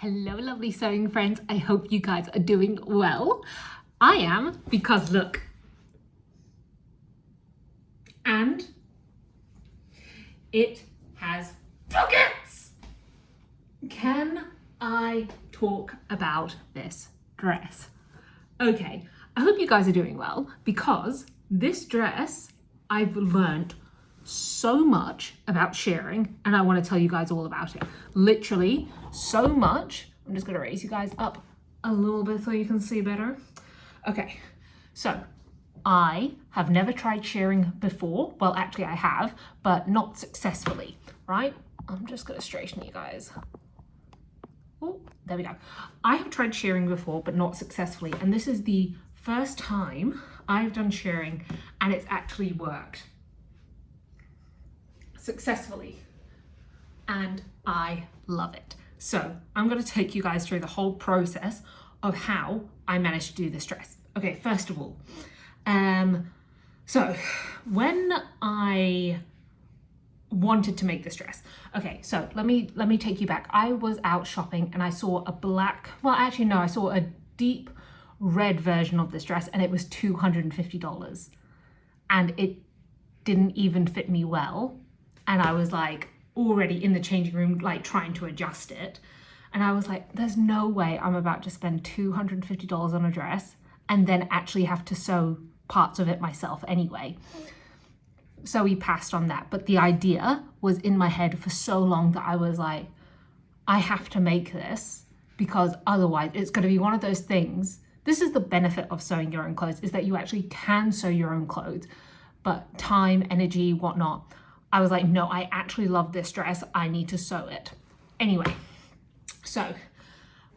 Hello, lovely sewing friends. I hope you guys are doing well. I am, because look. And it has pockets. Can I talk about this dress? Okay, I hope you guys are doing well, because this dress, I've learned so much about shearing and I want to tell you guys all about it. Literally so much. I'm just going to raise you guys up a little bit so you can see better. Okay, so I have never tried shearing before. Well, actually I have, but not successfully, right? I'm just going to straighten you guys. Oh, there we go. I have tried shearing before, but not successfully. And this is the first time I've done shearing and it's actually worked successfully. And I love it. So I'm going to take you guys through the whole process of how I managed to do this dress. Okay, first of all, so when I wanted to make this dress, okay, so let me take you back. I was out shopping and I saw a black, well, actually no, I saw a deep red version of this dress and it was $250 and it didn't even fit me well. And I was like already in the changing room, like trying to adjust it. And I was like, there's no way I'm about to spend $250 on a dress and then actually have to sew parts of it myself anyway. So we passed on that. But the idea was in my head for so long that I was like, I have to make this because otherwise it's going to be one of those things. This is the benefit of sewing your own clothes, is that you actually can sew your own clothes, but time, energy, whatnot. I was like, no, I actually love this dress. I need to sew it. Anyway, so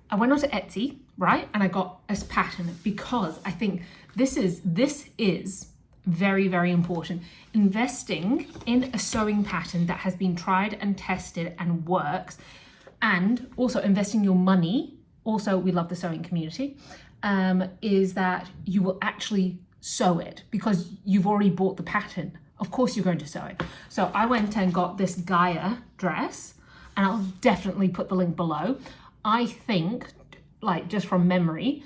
I went onto Etsy, right? And I got this pattern because I think this is very, very important. Investing in a sewing pattern that has been tried and tested and works, and also investing your money, also we love the sewing community, is that you will actually sew it because you've already bought the pattern. Of course you're going to sew it. So I went and got this Gaia dress, and I'll definitely put the link below. I think, like just from memory,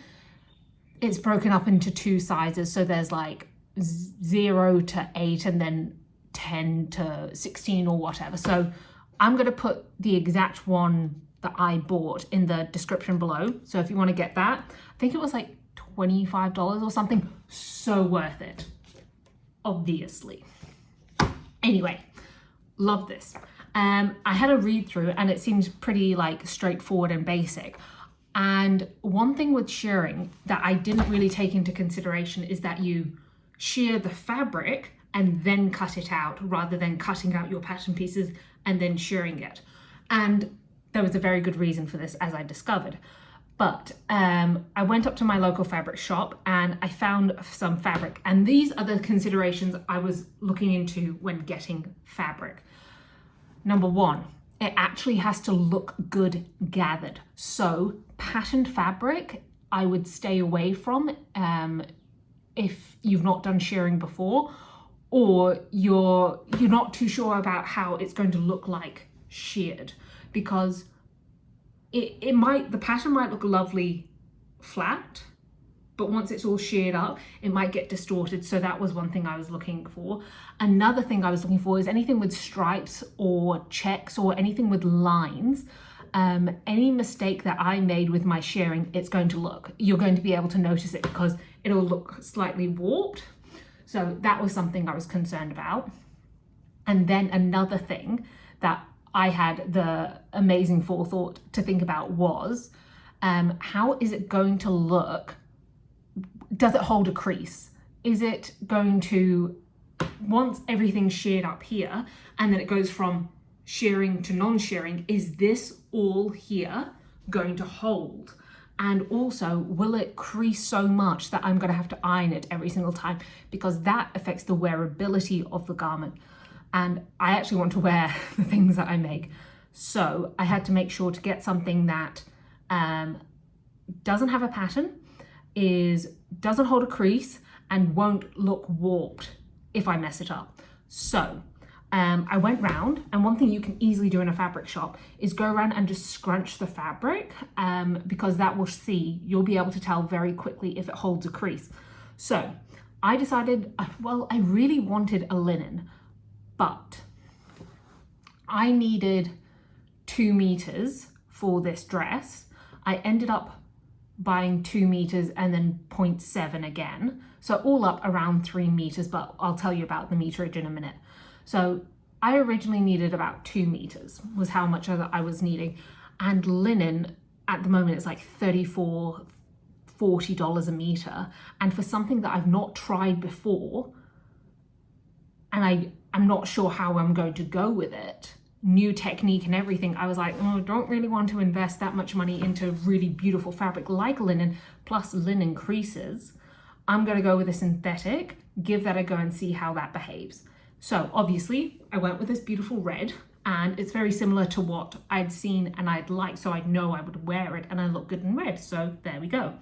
it's broken up into two sizes. So there's like 0 to 8 and then 10 to 16 or whatever. So I'm going to put the exact one that I bought in the description below. So if you want to get that, I think it was like $25 or something. So worth it, obviously. Anyway, love this. I had a read through and it seems pretty like straightforward and basic. And one thing with shearing that I didn't really take into consideration is that you shear the fabric and then cut it out rather than cutting out your pattern pieces and then shearing it. And there was a very good reason for this, as I discovered. But I went up to my local fabric shop and I found some fabric. And these are the considerations I was looking into when getting fabric. Number one, it actually has to look good gathered. So patterned fabric, I would stay away from if you've not done shearing before, or you're not too sure about how it's going to look like sheared, because the pattern might look lovely flat, but once it's all sheared up, it might get distorted. So that was one thing I was looking for. Another thing I was looking for is anything with stripes or checks or anything with lines. Any mistake that I made with my shearing, you're going to be able to notice it because it'll look slightly warped. So that was something I was concerned about. And then another thing that I had the amazing forethought to think about was, how is it going to look? Does it hold a crease? Is it going to, once everything's sheared up here and then it goes from shearing to non-shearing, is this all here going to hold? And also, will it crease so much that I'm going to have to iron it every single time? Because that affects the wearability of the garment. And I actually want to wear the things that I make. So I had to make sure to get something that doesn't have a pattern, doesn't hold a crease, and won't look warped if I mess it up. So I went round, and one thing you can easily do in a fabric shop is go around and just scrunch the fabric, because you'll be able to tell very quickly if it holds a crease. So I decided, well, I really wanted a linen, but I needed 2 meters for this dress. I ended up buying 2 meters and then 0.7 again. So all up around 3 meters, but I'll tell you about the meterage in a minute. So I originally needed about 2 meters was how much I was needing. And linen at the moment is like $34, $40 a meter. And for something that I've not tried before, and I'm not sure how I'm going to go with it, new technique and everything, I was like, oh, I don't really want to invest that much money into really beautiful fabric like linen, plus linen creases. I'm going to go with a synthetic, give that a go and see how that behaves. So obviously I went with this beautiful red, and it's very similar to what I'd seen and I'd liked, so I'd know I would wear it and I look good in red. So there we go.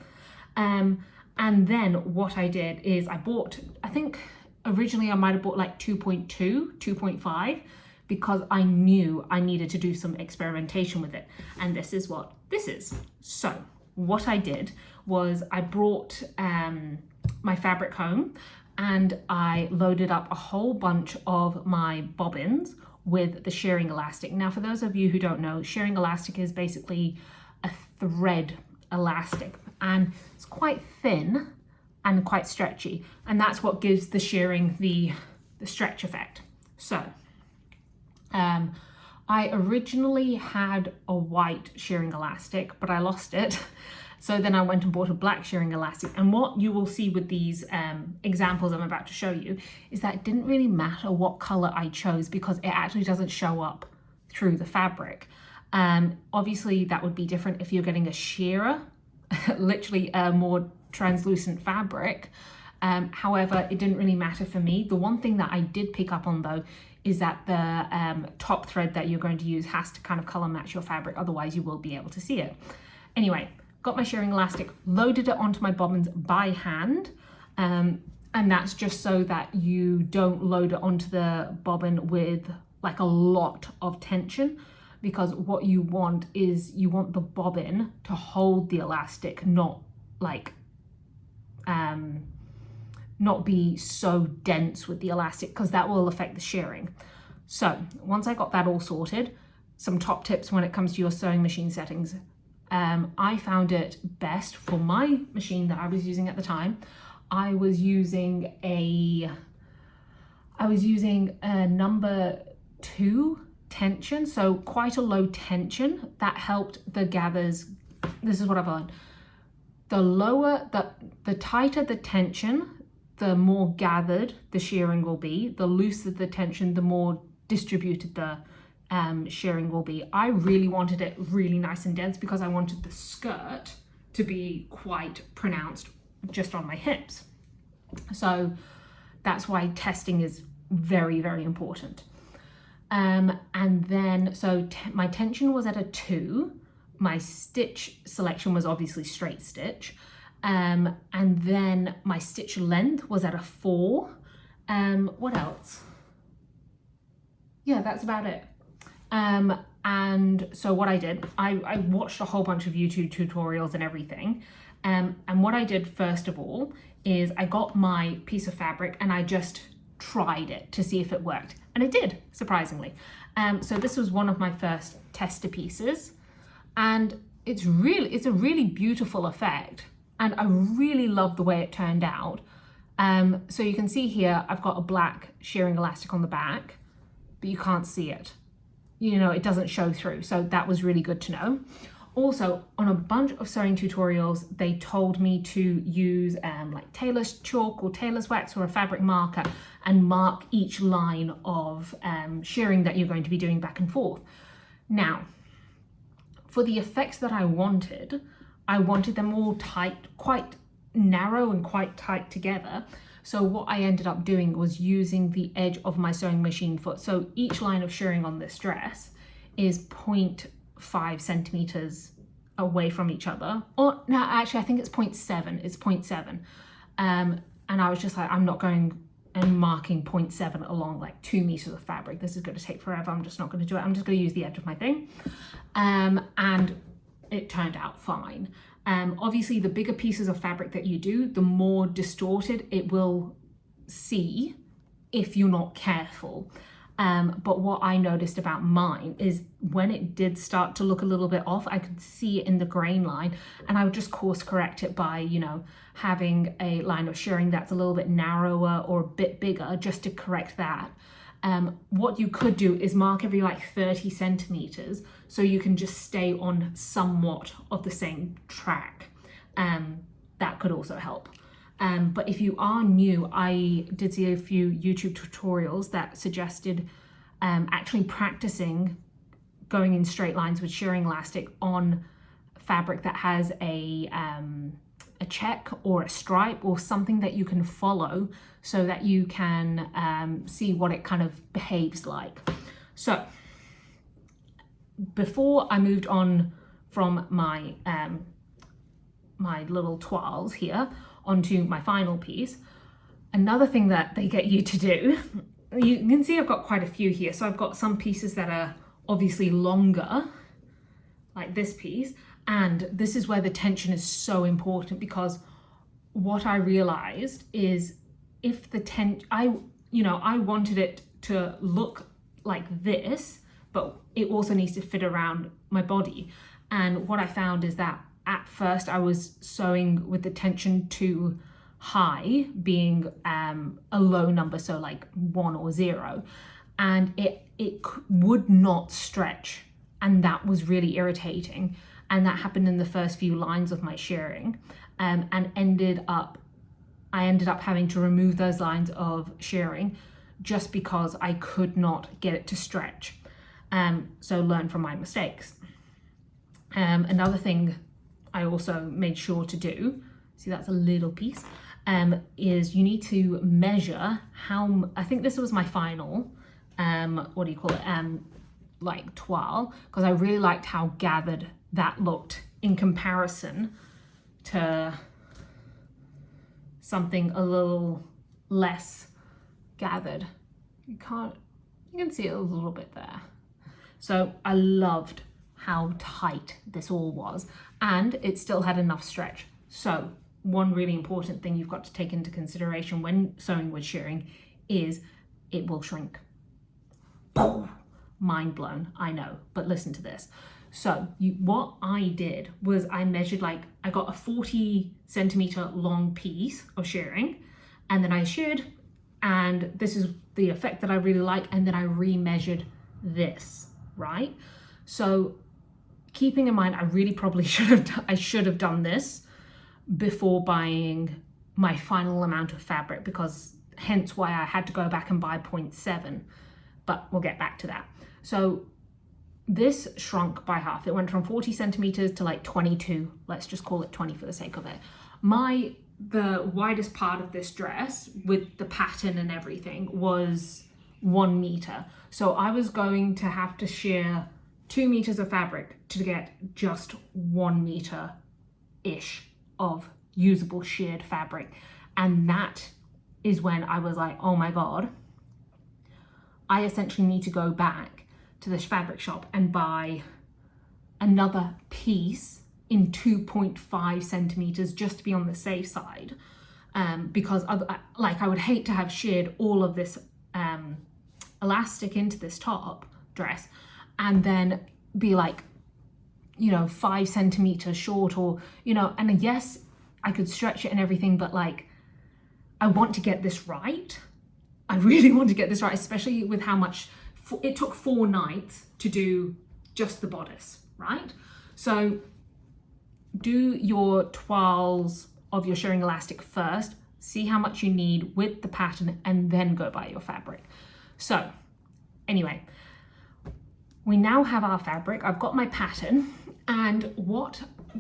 And then what I did is I bought, I think originally I might have bought like 2.2, 2.5, because I knew I needed to do some experimentation with it. And this is what this is. So what I did was I brought my fabric home, and I loaded up a whole bunch of my bobbins with the shearing elastic. Now, for those of you who don't know, shearing elastic is basically a thread elastic, and it's quite thin and quite stretchy, and that's what gives the shearing the stretch effect. So I originally had a white shearing elastic, but I lost it. So then I went and bought a black shearing elastic. And what you will see with these examples I'm about to show you is that it didn't really matter what color I chose, because it actually doesn't show up through the fabric. Obviously that would be different if you're getting a shearer, literally a more translucent fabric. However, it didn't really matter for me. The one thing that I did pick up on though is that the top thread that you're going to use has to kind of color match your fabric, otherwise you will be able to see it. Anyway, got my shearing elastic, loaded it onto my bobbins by hand, and that's just so that you don't load it onto the bobbin with like a lot of tension, because what you want is you want the bobbin to hold the elastic, not like not be so dense with the elastic, because that will affect the shearing. So once I got that all sorted, some top tips when it comes to your sewing machine settings. I found it best for my machine that I was using at the time. I was using a number 2 tension, so quite a low tension. That helped the gathers. This is what I've learned. The tighter the tension, the more gathered the shearing will be. The looser the tension, the more distributed the shearing will be. I really wanted it really nice and dense because I wanted the skirt to be quite pronounced just on my hips. So that's why testing is very, very important. And then, so my tension was at a 2. My stitch selection was obviously straight stitch. And then my stitch length was at a 4. What else? Yeah, that's about it. And so what I did, I watched a whole bunch of YouTube tutorials and everything. And what I did first of all is I got my piece of fabric and I just tried it to see if it worked. And it did, surprisingly. So this was one of my first tester pieces. And it's a really beautiful effect. And I really love the way it turned out. So you can see here, I've got a black shearing elastic on the back, but you can't see it. You know, it doesn't show through. So that was really good to know. Also, on a bunch of sewing tutorials, they told me to use like tailor's chalk or tailor's wax or a fabric marker and mark each line of shearing that you're going to be doing back and forth. Now, for the effects that I wanted them all tight, quite narrow and quite tight together. So what I ended up doing was using the edge of my sewing machine foot. So each line of shearing on this dress is 0.5 centimeters away from each other. Or no, actually I think it's 0.7. It's 0.7. And I was just like, I'm not going and marking 0.7 along like 2 meters of fabric. This is going to take forever. I'm just not going to do it. I'm just going to use the edge of my thing. And it turned out fine. Obviously, the bigger pieces of fabric that you do, the more distorted it will see if you're not careful. But what I noticed about mine is when it did start to look a little bit off, I could see it in the grain line, and I would just course correct it by, you know, having a line of shearing that's a little bit narrower or a bit bigger just to correct that. What you could do is mark every like 30 centimeters so you can just stay on somewhat of the same track. That could also help. But if you are new, I did see a few YouTube tutorials that suggested actually practicing going in straight lines with shearing elastic on fabric that has a check or a stripe or something that you can follow so that you can see what it kind of behaves like. So before I moved on from my my little toiles here onto my final piece, another thing that they get you to do, you can see I've got quite a few here. So I've got some pieces that are obviously longer, like this piece, and this is where the tension is so important, because what I realized is if the I wanted it to look like this, but it also needs to fit around my body. And what I found is that at first I was sewing with the tension too high, being a low number, so like 1 or 0, and it would not stretch, and that was really irritating. And that happened in the first few lines of my shearing, and I ended up having to remove those lines of shearing just because I could not get it to stretch. So learn from my mistakes. Another thing I also made sure to do, see that's a little piece, is you need to measure how, I think this was my final, like toile, because I really liked how gathered that looked in comparison to something a little less gathered. You can see it a little bit there. So I loved how tight this all was, and it still had enough stretch. So one really important thing you've got to take into consideration when sewing with shearing is it will shrink. Mind blown, I know, but listen to this. So what I did was I measured, like, I got a 40 centimeter long piece of shearing, and then I sheared, and this is the effect that I really like, and then I remeasured this, right? So keeping in mind, I really probably should have done this before buying my final amount of fabric, because hence why I had to go back and buy 0.7, but we'll get back to that. So this shrunk by half. It went from 40 centimeters to like 22. Let's just call it 20 for the sake of it. The widest part of this dress with the pattern and everything was 1 meter. So I was going to have to shear 2 meters of fabric to get just 1 meter-ish of usable sheared fabric. And that is when I was like, oh my God, I essentially need to go back to this fabric shop and buy another piece in 2.5 centimeters just to be on the safe side, because I would hate to have sheared all of this elastic into this top dress and then be like, 5 centimeters short, or and yes, I could stretch it and everything, but like, I want to get this right. I really want to get this right, especially with how much it took 4 nights to do just the bodice, right? So do your toiles of your shearing elastic first, see how much you need with the pattern, and then go buy your fabric. So anyway, we now have our fabric. I've got my pattern, and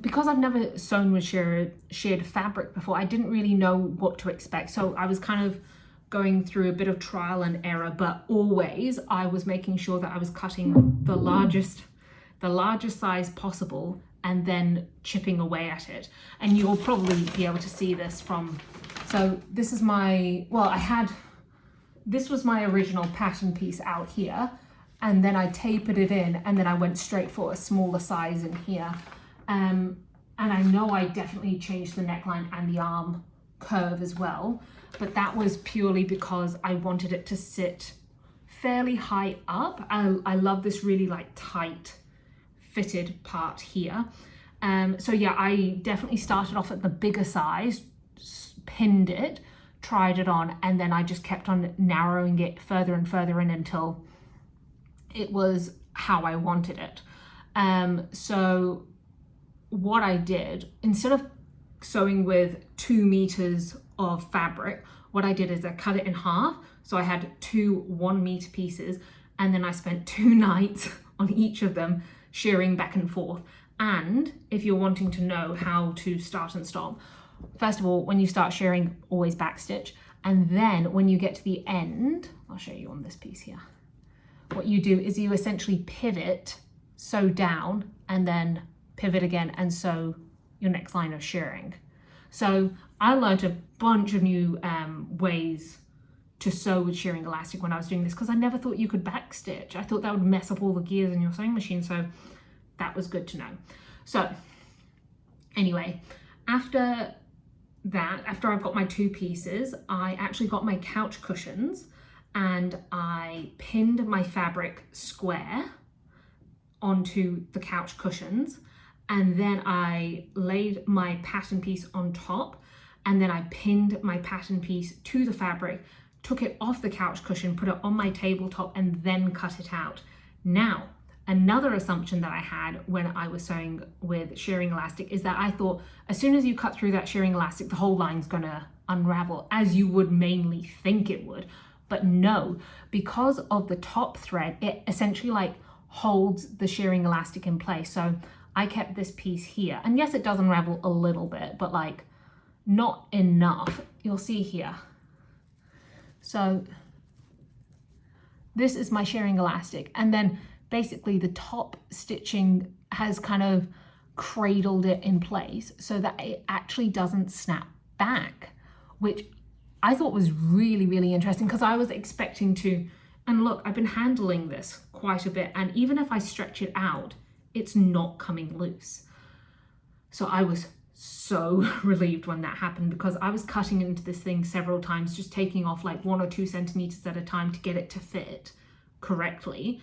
because I've never sewn with sheared fabric before, I didn't really know what to expect. So I was kind of going through a bit of trial and error, but always I was making sure that I was cutting the largest size possible and then chipping away at it. And you'll probably be able to see this so this is I this was my original pattern piece out here, and then I tapered it in, and then I went straight for a smaller size in here. And I know I definitely changed the neckline and the arm curve as well, but that was purely because I wanted it to sit fairly high up. I love this really like tight fitted part here. So yeah, I definitely started off at the bigger size, pinned it, tried it on, and then I just kept on narrowing it further and further in until it was how I wanted it. So what I did, instead of sewing with 2 meters of fabric, what I did is I cut it in half. So I had 2 1-meter pieces, and then I spent 2 nights on each of them shearing back and forth. And if you're wanting to know how to start and stop, first of all, when you start shearing, always backstitch. And then when you get to the end, I'll show you on this piece here. What you do is you essentially pivot, sew down, and then pivot again and sew your next line of shearing. So I learned a bunch of new ways to sew with shearing elastic when I was doing this, because I never thought you could backstitch. I thought that would mess up all the gears in your sewing machine, so that was good to know. So anyway, after I've got my 2 pieces, I actually got my couch cushions and I pinned my fabric square onto the couch cushions, and then I laid my pattern piece on top, and then I pinned my pattern piece to the fabric, took it off the couch cushion, put it on my tabletop, and then cut it out. Now, another assumption that I had when I was sewing with shearing elastic is that I thought as soon as you cut through that shearing elastic, the whole line's gonna unravel, as you would mainly think it would. But no, because of the top thread, it essentially like holds the shearing elastic in place. So I kept this piece here, and yes, it does unravel a little bit, but like not enough. You'll see here. So this is my shearing elastic, and then basically the top stitching has kind of cradled it in place so that it actually doesn't snap back, which I thought was really, really interesting, because I was expecting to, and look, I've been handling this quite a bit, and even if I stretch it out, it's not coming loose. So I was so relieved when that happened, because I was cutting into this thing several times, just taking off like 1 or 2 centimeters at a time to get it to fit correctly.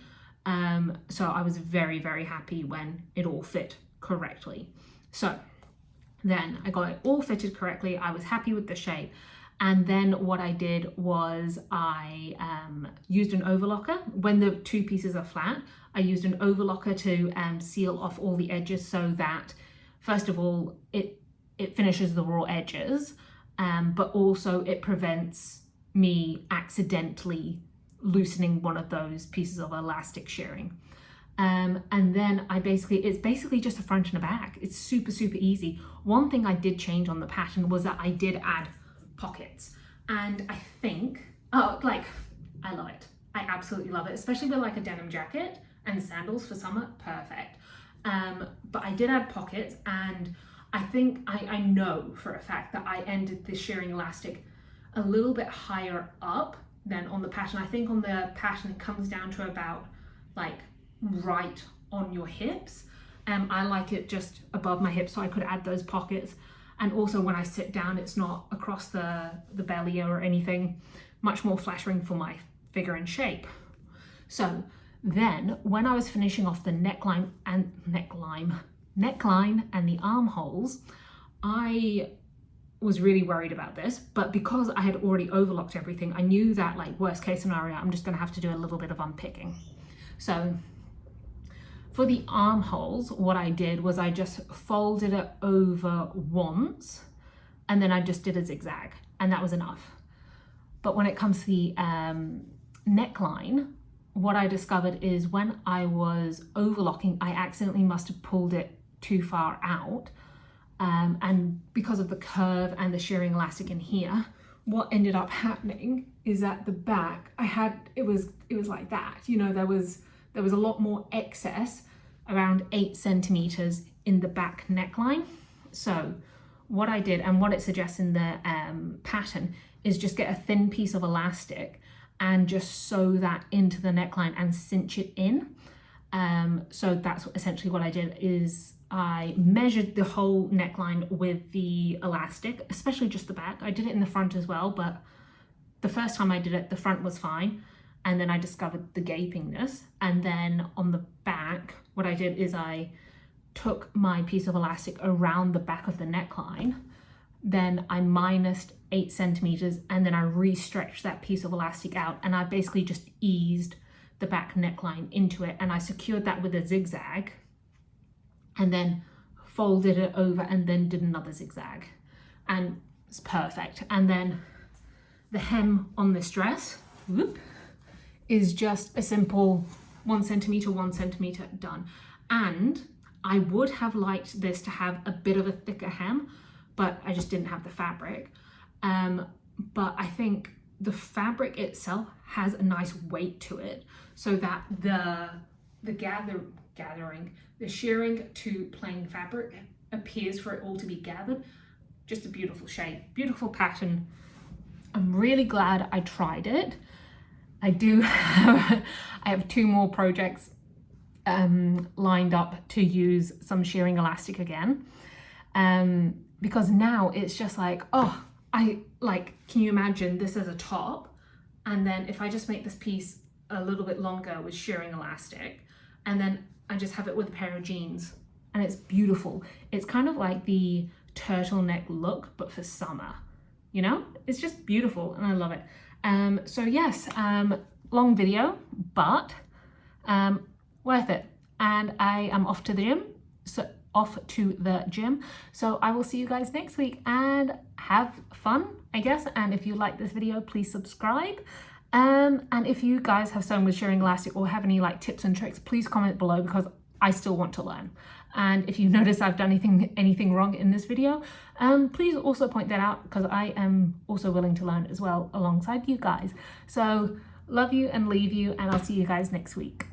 So I was very, very happy when it all fit correctly. So then I got it all fitted correctly. I was happy with the shape. And then what I did was I used an overlocker. When the 2 pieces are flat, I used an overlocker to seal off all the edges, so that first of all, it finishes the raw edges, but also it prevents me accidentally loosening one of those pieces of elastic shearing. And then it's basically just a front and a back. It's super, super easy. One thing I did change on the pattern was that I did add pockets, and I think, I love it. I absolutely love it, especially with like a denim jacket and sandals for summer, perfect. But I did add pockets, and I think I know for a fact that I ended this shearing elastic a little bit higher up than on the pattern. I think on the pattern it comes down to about like right on your hips. I like it just above my hips, so I could add those pockets. And also when I sit down, it's not across the belly or anything, much more flattering for my figure and shape. So then when I was finishing off the neckline and the armholes, I was really worried about this, but because I had already overlocked everything, I knew that like worst case scenario, I'm just gonna have to do a little bit of unpicking. So for the armholes, what I did was I just folded it over once, and then I just did a zigzag, and that was enough. But when it comes to the neckline, what I discovered is when I was overlocking, I accidentally must have pulled it too far out. And because of the curve and the shearing elastic in here, what ended up happening is at the back, it was like that, you know, there was a lot more excess, around 8 centimeters in the back neckline. So what I did, and what it suggests in the pattern, is just get a thin piece of elastic and just sew that into the neckline and cinch it in. So that's essentially what I did, is I measured the whole neckline with the elastic, especially just the back. I did it in the front as well, but the first time I did it, the front was fine. And then I discovered the gapingness. And then on the back, what I did is I took my piece of elastic around the back of the neckline, then I minused 8 centimeters, and then I re-stretched that piece of elastic out, and I basically just eased the back neckline into it, and I secured that with a zigzag, and then folded it over and then did another zigzag, and it's perfect. And then the hem on this dress, whoop, is just a simple 1 centimeter, 1 centimeter, done. And I would have liked this to have a bit of a thicker hem, but I just didn't have the fabric. But I think the fabric itself has a nice weight to it, so that the shearing to plain fabric appears for it all to be gathered. Just a beautiful shape, beautiful pattern. I'm really glad I tried it. I have 2 more projects lined up to use some shearing elastic again, because now it's just like, oh, can you imagine this as a top, and then if I just make this piece a little bit longer with shearing elastic, and then I just have it with a pair of jeans, and it's beautiful. It's kind of like the turtleneck look, but for summer, you know? It's just beautiful, and I love it. So yes, long video, but worth it. And I am off to the gym. So I will see you guys next week, and have fun, I guess. And if you like this video, please subscribe. And if you guys have sewn with shearing elastic or have any like tips and tricks, please comment below, because I still want to learn. And if you notice I've done anything wrong in this video, please also point that out, because I am also willing to learn as well alongside you guys. So love you and leave you, and I'll see you guys next week.